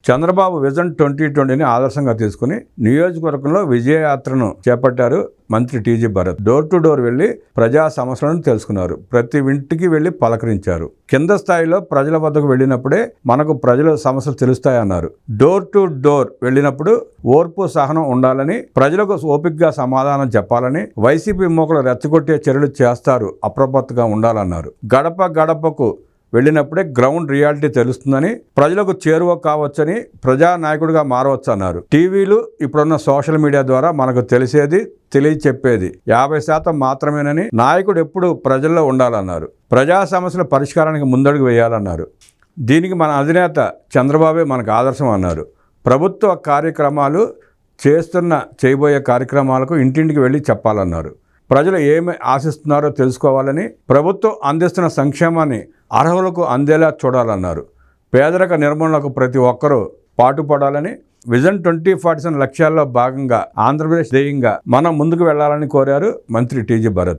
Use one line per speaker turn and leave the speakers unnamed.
Chandrababu vision 2020ని ఆదర్శంగా తీసుకుని నియోజకవర్గంలో విజయయాత్రను చేపట్టారు మంత్రి TG Bharat. Door to door వెళ్లి ప్రజా సమస్యలను తెలుసుకున్నారు. ప్రతి ఇంటికి వెళ్లి పలకరించారు. కింద స్థాయిలో ప్రజల వద్దకు వెళ్ళినప్పుడే మనకు ప్రజల సమస్యలు తెలుస్తాయన్నారు. డోర్ టు డోర్ వెళ్ళినప్పుడు ఓర్పు సహనం ఉండాలని, ప్రజలకు ఓపికగా సమాధానం చెప్పాలని, వైసీపీ మూకలు రెచ్చగొట్టే చర్యలు చేస్తారు, అప్రమత్తంగా ఉండాలన్నారు. గడప గడపకు వెళ్ళినప్పుడే గ్రౌండ్ రియాలిటీ తెలుస్తుందని, ప్రజలకు చేరువ కావచ్చని, ప్రజానాయకుడిగా మారవచ్చు అన్నారు. టీవీలు, ఇప్పుడున్న సోషల్ మీడియా ద్వారా మనకు తెలిసేది తెలియచెప్పేది 50% మాత్రమేనని, నాయకుడు ఎప్పుడు ప్రజల్లో ఉండాలన్నారు. ప్రజా సమస్యల పరిష్కారానికి ముందడుగు వేయాలన్నారు. దీనికి మన అధినేత చంద్రబాబే మనకు ఆదర్శం అన్నారు. ప్రభుత్వ కార్యక్రమాలు చేయబోయే కార్యక్రమాలకు ఇంటింటికి వెళ్ళి చెప్పాలన్నారు. ప్రజలు ఏమి ఆశిస్తున్నారో తెలుసుకోవాలని, ప్రభుత్వం అందిస్తున్న సంక్షేమాన్ని అర్హులకు అందేలా చూడాలన్నారు. పేదరిక నిర్మూలనకు ప్రతి ఒక్కరూ పాటుపడాలని, విజన్ 2047 లక్ష్యాల్లో భాగంగా ఆంధ్రప్రదేశ్ ధ్యేయంగా మనం ముందుకు వెళ్లాలని కోరారు మంత్రి టీజీ భరత్.